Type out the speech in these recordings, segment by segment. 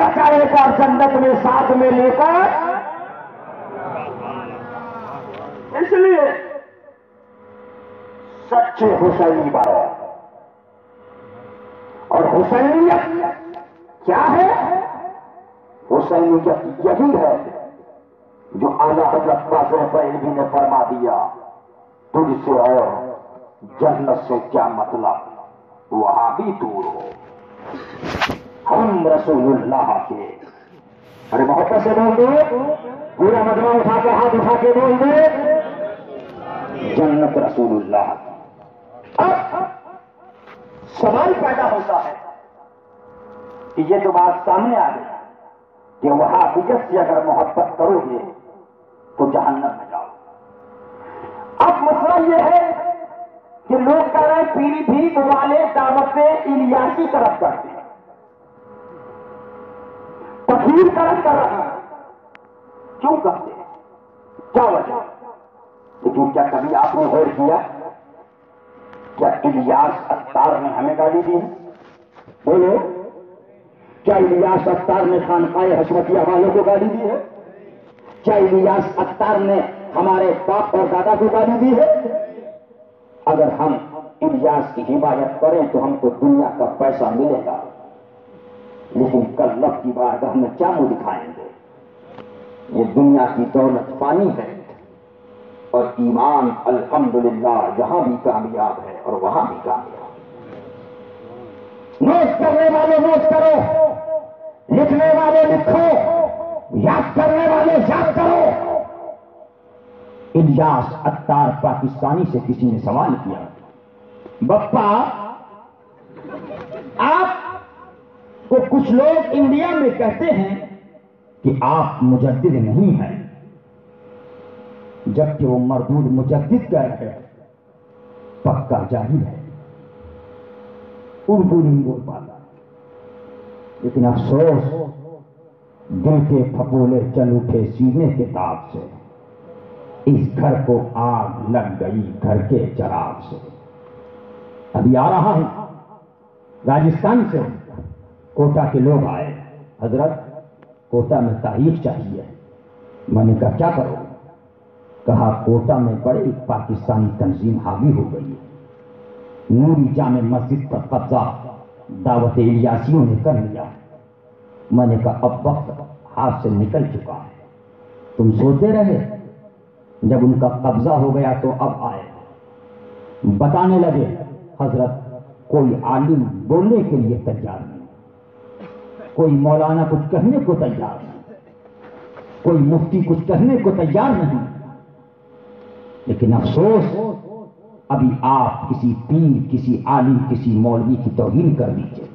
میرا چاہے گا جنت میں ساتھ میں لے کر. اس لیے سچے حسینی بنو. اور حسینیت کیا ہے؟ حسینیت یہی ہے جو اعلیٰ حضرت واضح بریلوی نے فرما دیا، تجھ سے اور جنت سے کیا مطلب، وہاں بھی دور ہو، ہم رسول اللہ کے. ارے محبت سے بول دو، پورا مجمع اٹھا کے ہاتھ اٹھا کے بول دو، جنت رسول اللہ کی. اب سوال پیدا ہوتا ہے کہ یہ تو بات سامنے آ گئی کہ وہابیت سے اگر محبت کرو گے تو جہنم میں جاؤ. اب مسئلہ یہ ہے کہ لوگ کہہ رہے ہیں پیلی بھیت والے دعوت الیاسی طرف کرتے ہیں، تقریر طرف کر رہے ہیں. کیوں کرتے ہیں؟ کیا وجہ؟ لیکن کیا کبھی آپ نے غور کیا کیا الیاس اتار نے ہمیں گالی دی ہے؟ بولو، کیا الیاس اتار نے خانقاہ حشمتیہ والوں کو گالی دی ہے؟ کیا الیاس اتار نے ہمارے باپ اور دادا کو گالی دی ہے؟ اگر ہم الیاس کی حمایت کریں تو ہم کو دنیا کا پیسہ ملے گا، لیکن کل رب کی بارگاہ میں کیا منہ دکھائیں گے؟ یہ دنیا کی دولت فانی ہے، اور ایمان الحمدللہ جہاں بھی کامیاب ہے اور وہاں بھی کامیاب. نوٹ کرنے والے نوٹ کرو، لکھنے والے لکھو، یاد کرنے والے یاد کرو. الیاس اتار پاکستانی سے کسی نے سوال کیا، بپا آپ کو کچھ لوگ انڈیا میں کہتے ہیں کہ آپ مجدد نہیں ہیں، جبکہ وہ مردود مجدد کہہ رہے ہیں. پکا جاہل ہے، اردو نہیں بول پاتا. لیکن افسوس دل کے پھپولے چل اٹھے سینے کے تاب سے، اس گھر کو آگ لگ گئی گھر کے چراغ سے. ابھی آ رہا ہوں راجستھان سے، کوٹا کے لوگ آئے، حضرت کوٹا میں تاریخ چاہیے. میں نے کہا کیا کرو؟ کہا کوٹا میں بڑی پاکستانی تنظیم حاوی ہو گئی ہے، نوری جامع مسجد پر قبضہ دعوت الیاسیوں نے کر لیا. میں نے کہا اب وقت ہاتھ سے نکل چکا ہے، تم سوتے رہے، جب ان کا قبضہ ہو گیا تو اب آئے. بتانے لگے حضرت کوئی عالم بولنے کے لیے تیار نہیں، کوئی مولانا کچھ کہنے کو تیار نہیں، کوئی مفتی کچھ کہنے کو تیار نہیں. لیکن افسوس ابھی آپ کسی پیر، کسی عالم، کسی مولوی کی توہین کر دیجئے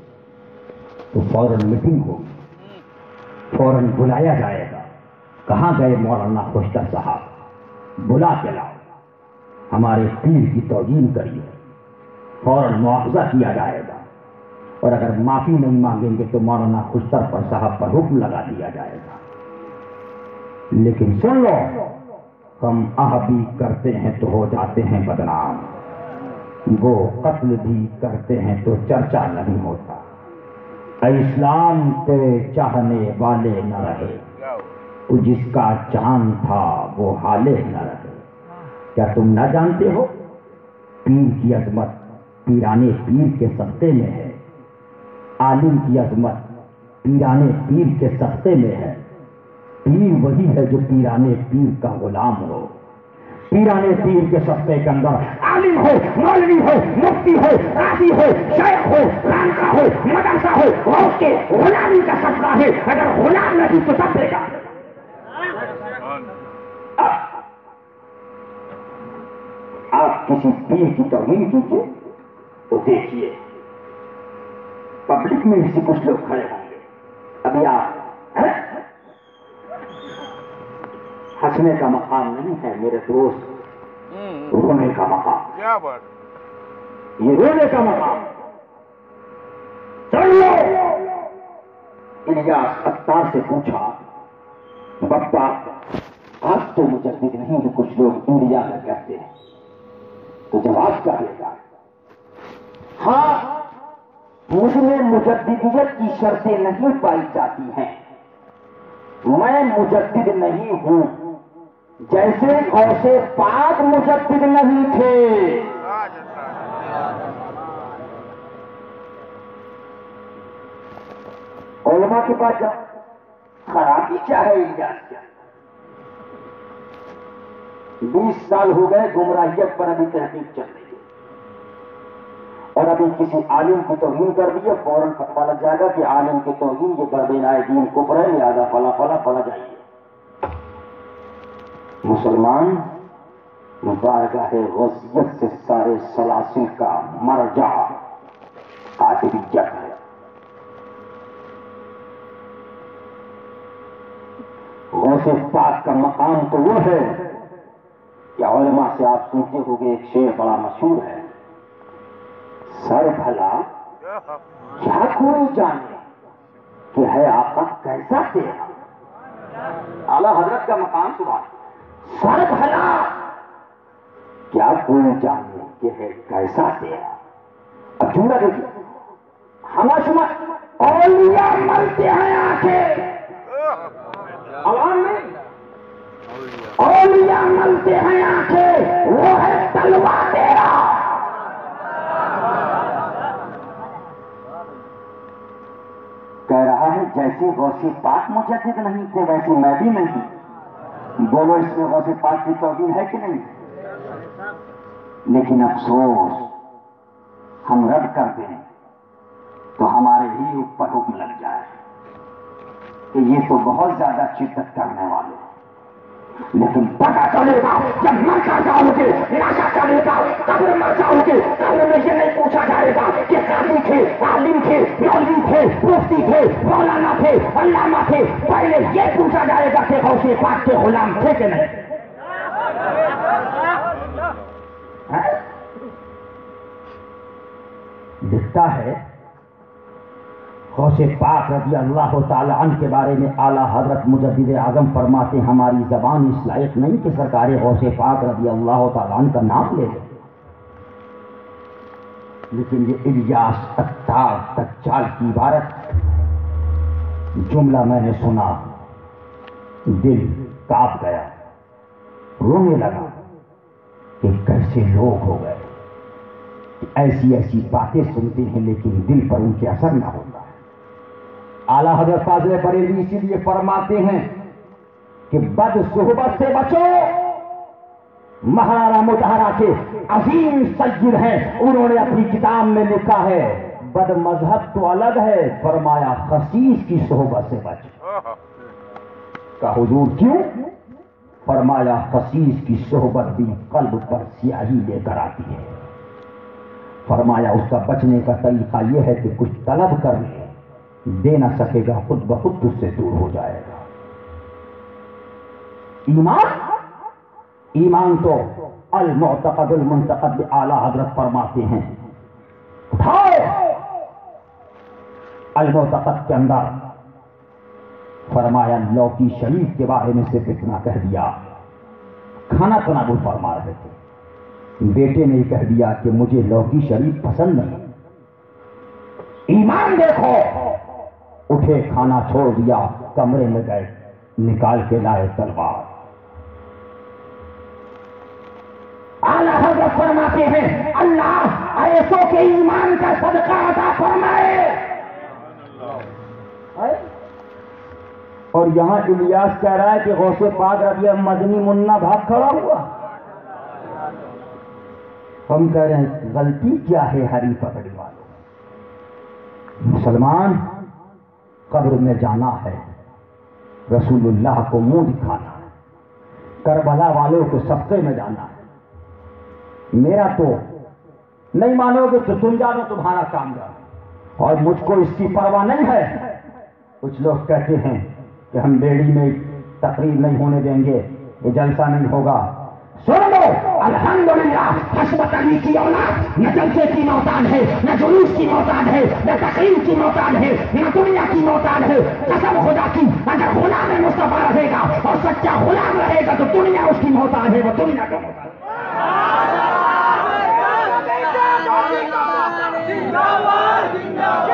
تو فوراً میٹنگ ہوگی، فوراً بلایا جائے گا. کہاں گئے مولانا خوشتر صاحب؟ بلا کے لاؤ. ہمارے پیر کی توہین کریے، فوراً مواخذہ کیا جائے گا، اور اگر معافی نہیں مانگیں گے تو مولانا خوشتر پر صاحب پر حکم لگا دیا جائے گا. لیکن سن لو، ہم بھی کرتے ہیں تو ہو جاتے ہیں بدنام، وہ قتل بھی کرتے ہیں تو چرچا نہیں ہوتا. اے اسلام تیرے چاہنے والے نہ رہے، جس کا چاند تھا وہ حالے نہ رہے. کیا تم نہ جانتے ہو پیر کی عظمت پیرانے پیر کے سختے میں ہے، عالم کی عظمت پیرانے پیر کے سختے میں ہے. پیر وہی ہے جو پیرانے پیر کا غلام ہو. پیرانے پیر کے سختے کے اندر عالم ہو، مولوی ہو، مفتی ہو، قاضی ہو، شیخ ہو، خانقاہ ہو، مدرسہ ہو، اس کے غلامی کا سبقہ ہے. اگر غلام نہیں تو سب دے گا. آپ کسی پیر کی توہین کیجیے تو دیکھیے پبلک میں بھی کچھ لوگ کھڑے ہوں گے. ابھی آپ ہنسنے کا مقام نہیں ہے میرے دوست، رونے کا مقام. کیا بات؟ یہ رونے کا مقام. چل لو. الیاس اتار سے پوچھا بپا آپ تو مجدد نہیں جو کچھ لوگ انڈیا میں کہتے ہیں، تو جواب کیا دے گا؟ ہاں مجھ میں مجددیت کی شرطیں نہیں پائی جاتی ہیں، میں مجدد نہیں ہوں، جیسے غوث پاک مجدد نہیں تھے۔ علماء کے پاس جا، خرابی کیا ہے الیاس کیا؟ 20 سال ہو گئے گمراہیت پر ابھی تحقیق چل رہی ہے، اور ابھی کسی عالم کی توہین کر دی ہے، فوراً فتویٰ لگ جائے گا کہ عالم کی توہین یہ بردینائے دین کفر ہے، لہذا فلا فلا پڑا جائیے۔ مسلمان مبارکہ غوثیت سے سارے سلاسل کا مرجع قادریت ہے۔ غوث پاک کا مقام تو وہ ہے کہ علماء سے آپ سنتے ہو گے، ایک شعر بڑا مشہور ہے، سر بھلا کیا کوئی جانے کہ ہے آقا کیسا تیرا۔ اعلیٰ حضرت کا مقام سبحان، سر بھلا کیا کوئی جانے کہ ہے کیسا تیرا۔ اب جملہ دیکھیے، ہمارا شما اولیاء ملتے ہیں آنکھیں، عوام میں اولیاء ملتے ہیں آنکھیں، وہ ہے تلوا تیرا۔ کہہ رہا ہے جیسے غوث پاک مجدد نہیں تھے ویسے میں بھی نہیں۔ بولو اس میں غوث پاک کی توہین ہے کہ نہیں؟ لیکن افسوس ہم رد کر دیں تو ہمارے ہی اوپر حکم لگ جائے کہ یہ تو بہت زیادہ شدت کرنے والے ہیں۔ لیکن پتا چلے گا جب مر جاؤ گے، نشا چلے گا، قبر مر جاؤ گے، قبر میں یہ نہیں پوچھا جائے گا کہ قاضی تھے، عالم تھے، مولوی تھے، مفتی تھے، مولانا تھے، علامہ تھے، پہلے یہ پوچھا جائے گا کہ غوث پاک کے غلام تھے کہ نہیں۔ دکھتا ہے غوث پاک رضی اللہ تعالی عنہ کے بارے میں اعلیٰ حضرت مجدد اعظم فرماتے ہماری زبان اس لائق نہیں کہ سرکار غوث پاک رضی اللہ تعالی عنہ کا نام لے لے، لیکن یہ الیاس عطار دجال کی عبارت جملہ میں نے سنا، دل کانپ گیا، رونے لگا کہ کیسے لوگ ہو گئے، ایسی ایسی باتیں سنتے ہیں لیکن دل پر ان کے اثر نہ ہوتا ہے۔ اعلیٰ حضرت فاضل بریلوی اسی لیے فرماتے ہیں کہ بد صحبت سے بچو۔ مہارانا متحرہ کے عظیم سید ہیں، انہوں نے اپنی کتاب میں لکھا ہے بد مذہب تو الگ ہے، فرمایا خسیس کی صحبت سے بچ۔ کا حضور کیوں؟ فرمایا خسیس کی صحبت بھی قلب پر سیاہی لے کر آتی ہے۔ فرمایا اس کا بچنے کا طریقہ یہ ہے کہ کچھ طلب کر لے، دے نہ سکے گا خود بخود تجھ سے دور ہو جائے گا۔ ایمان تو المعتقد المنتقد اعلیٰ حضرت فرماتے ہیں، اٹھاؤ المعتقد کے اندر فرمایا لوکی شریف کے بارے میں صرف اتنا کہہ دیا، کھانا تناول فرما رہے تھے، بیٹے نے کہہ دیا کہ مجھے لوکی شریف پسند نہیں۔ ایمان دیکھو، اٹھے کھانا چھوڑ دیا، کمرے میں گئے، نکال کے لائے تلوار۔ اعلیٰ حضرت فرماتے ہیں اللہ ایسوں کے ایمان کا صدقہ عطا فرمائے۔ اور یہاں الیاس کہہ رہا ہے کہ غوث پاک رضی اللہ مدنی منا بھاگ کھڑا ہوا۔ ہم کہہ رہے ہیں غلطی کیا ہے ہری پکڑی والوں؟ مسلمان قبر میں جانا ہے، رسول اللہ کو منہ دکھانا ہے، کربلا والوں کو صدقے میں جانا ہے۔ میرا تو نہیں مانو گے تو تم جانو تمہارا کام جانو، اور مجھ کو اس کی پرواہ نہیں ہے۔ کچھ لوگ کہتے ہیں کہ ہم بیڑی میں تقریر نہیں ہونے دیں گے، یہ جلسہ نہیں ہوگا۔ سن لو الحمدللہ حسبت علی کی اولاد نہ جلسے کی محتاج ہے، نہ جلوس کی محتاج ہے، نہ تقریر کی محتاج ہے، نہ دنیا کی محتاج ہے۔ قسم خدا کی اگر غلام مصطفیٰ رہے گا اور سچا غلام رہے گا تو دنیا اس کی محتاج ہے، وہ دنیا کا محتاج ہے۔ زندہ باد زندہ باد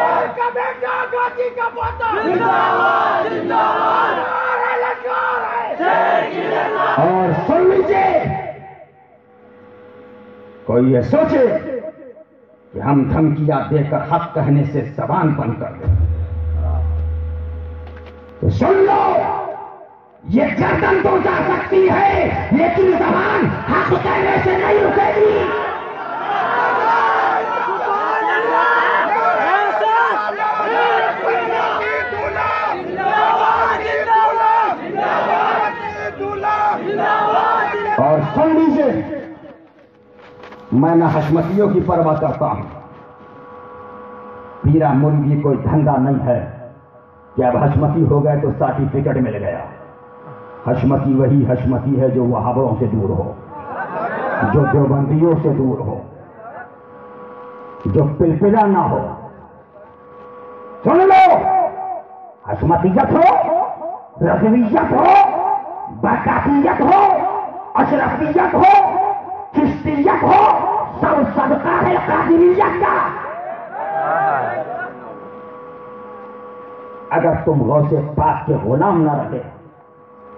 اور سن لیجیے، کوئی یہ سوچے کہ ہم دھمکیاں دے کر حق کہنے سے زبان بند کر دیں تو سن لو، یہ گردن تو جا سکتی ہے لیکن زبان حق کہنے سے نہیں رکے گی۔ اور سن لیجیے، میں نہ حشمتیوں کی پرواہ کرتا ہوں، پیرا مرغی کوئی دھندا نہیں ہے کہ اب حشمتی ہو گئے تو سرٹیفکیٹ مل گیا۔ حشمتی وہی حشمتی ہے جو وہابڑوں سے دور ہو، جو دیوبندیوں سے دور ہو، جو پلپلا نہ ہو۔ سن لو، حشمتیت ہو، رضویت ہو، برکاتیت ہو، اشرفیت ہو، چشتیت ہو، سب صدقہ ہے قادریت کا۔ اگر تم غوث پاک کے غلام نہ رہے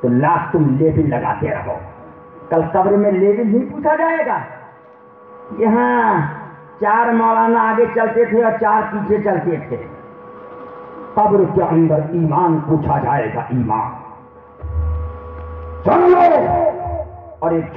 تو لاکھ تم لیبل لگاتے رہو، کل قبر میں لیبل نہیں پوچھا جائے گا۔ یہاں 4 مولانا آگے چلتے تھے اور 4 پیچھے چلتے تھے، قبر کے اندر ایمان پوچھا جائے گا، ایمان۔ سن لو، اور ایک